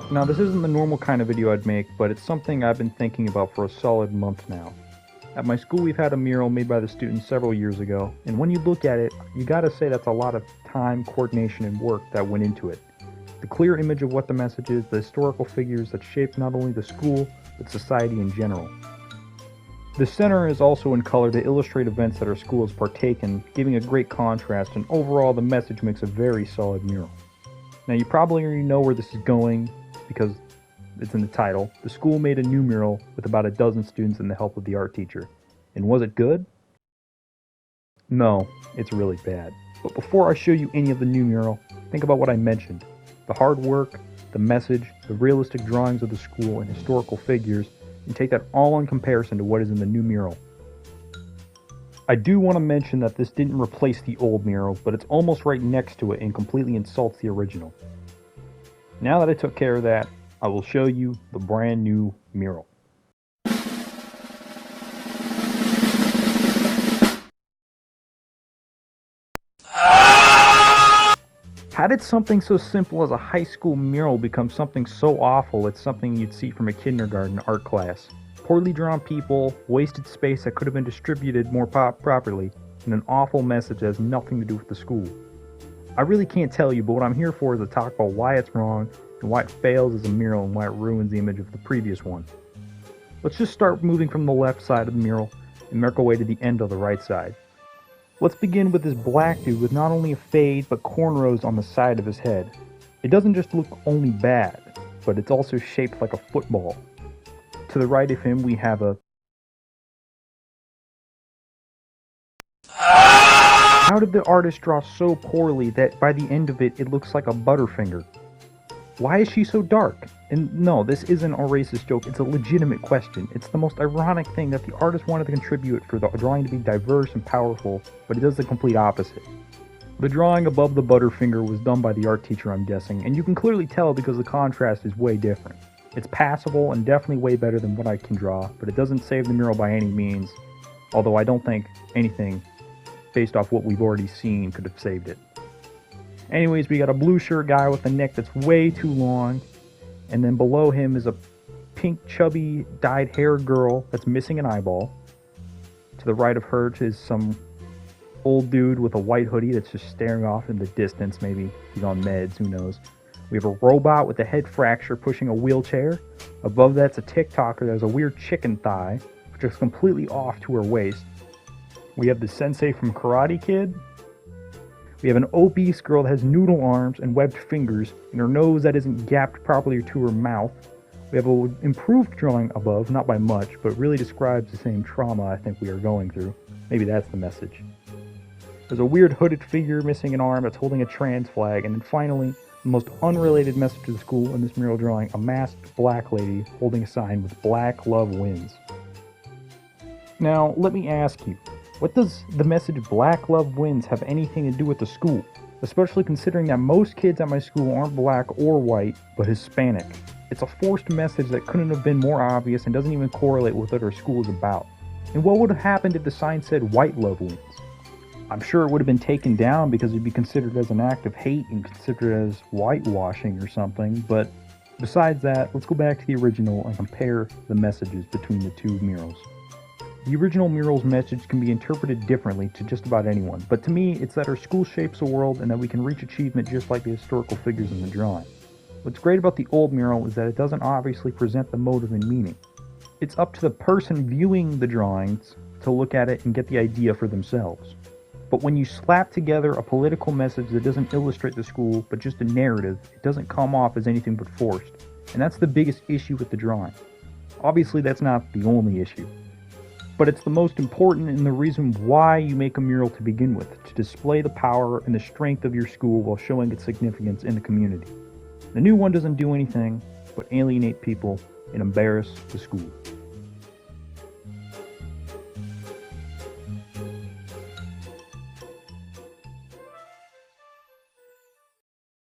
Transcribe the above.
Now, this isn't the normal kind of video I'd make, but it's something I've been thinking about for a solid month now. At my school, we've had a mural made by the students several years ago, and when you look at it, you gotta say that's a lot of time, coordination, and work that went into it. The clear image of what the message is, the historical figures that shaped not only the school, but society in general. The center is also in color to illustrate events that our school has partaken, giving a great contrast, and overall the message makes a very solid mural. Now, you probably already know where this is going because it's in the title. The school made a new mural with about a dozen students and the help of the art teacher. And was it good? No, it's really bad. But before I show you any of the new mural, think about what I mentioned. The hard work, the message, the realistic drawings of the school and historical figures, and take that all in comparison to what is in the new mural. I do want to mention that this didn't replace the old mural, but it's almost right next to it and completely insults the original. Now that I took care of that, I will show you the brand new mural. How did something so simple as a high school mural become something so awful it's something you'd see from a kindergarten art class? Poorly drawn people, wasted space that could have been distributed more properly, and an awful message that has nothing to do with the school. I really can't tell you, but what I'm here for is to talk about why it's wrong, and why it fails as a mural, and why it ruins the image of the previous one. Let's just start moving from the left side of the mural, and work our way to the end of the right side. Let's begin with this black dude with not only a fade, but cornrows on the side of his head. It doesn't just look only bad, but it's also shaped like a football. To the right of him, we have a... How did the artist draw so poorly that by the end of it, it looks like a butterfinger? Why is she so dark? And no, this isn't a racist joke, it's a legitimate question. It's the most ironic thing that the artist wanted to contribute for the drawing to be diverse and powerful, but it does the complete opposite. The drawing above the butterfinger was done by the art teacher, I'm guessing, and you can clearly tell because the contrast is way different. It's passable and definitely way better than what I can draw, but it doesn't save the mural by any means, although I don't think anything based off what we've already seen could have saved it. Anyways, we got a blue shirt guy with a neck that's way too long, and then below him is a pink chubby dyed hair girl that's missing an eyeball. To the right of her is some old dude with a white hoodie that's just staring off in the distance. Maybe he's on meds, who knows. We have a robot with a head fracture pushing a wheelchair. Above that's a TikToker that has a weird chicken thigh, which is completely off to her waist. We have the sensei from Karate Kid. We have an obese girl that has noodle arms and webbed fingers, and her nose that isn't gapped properly to her mouth. We have an improved drawing above, not by much, but really describes the same trauma I think we are going through. Maybe that's the message. There's a weird hooded figure missing an arm that's holding a trans flag, and then finally, the most unrelated message to the school in this mural drawing, a masked black lady holding a sign with "Black Love Wins." Now, let me ask you, what does the message "Black Love Wins" have anything to do with the school? Especially considering that most kids at my school aren't black or white, but Hispanic. It's a forced message that couldn't have been more obvious and doesn't even correlate with what our school is about. And what would have happened if the sign said "White Love Wins"? I'm sure it would have been taken down because it'd be considered as an act of hate and considered as whitewashing or something, but besides that, let's go back to the original and compare the messages between the two murals. The original mural's message can be interpreted differently to just about anyone, but to me, it's that our school shapes the world and that we can reach achievement just like the historical figures in the drawing. What's great about the old mural is that it doesn't obviously present the motive and meaning. It's up to the person viewing the drawings to look at it and get the idea for themselves. But when you slap together a political message that doesn't illustrate the school, but just a narrative, it doesn't come off as anything but forced. And that's the biggest issue with the drawing. Obviously, that's not the only issue. But it's the most important and the reason why you make a mural to begin with, to display the power and the strength of your school while showing its significance in the community. The new one doesn't do anything but alienate people and embarrass the school.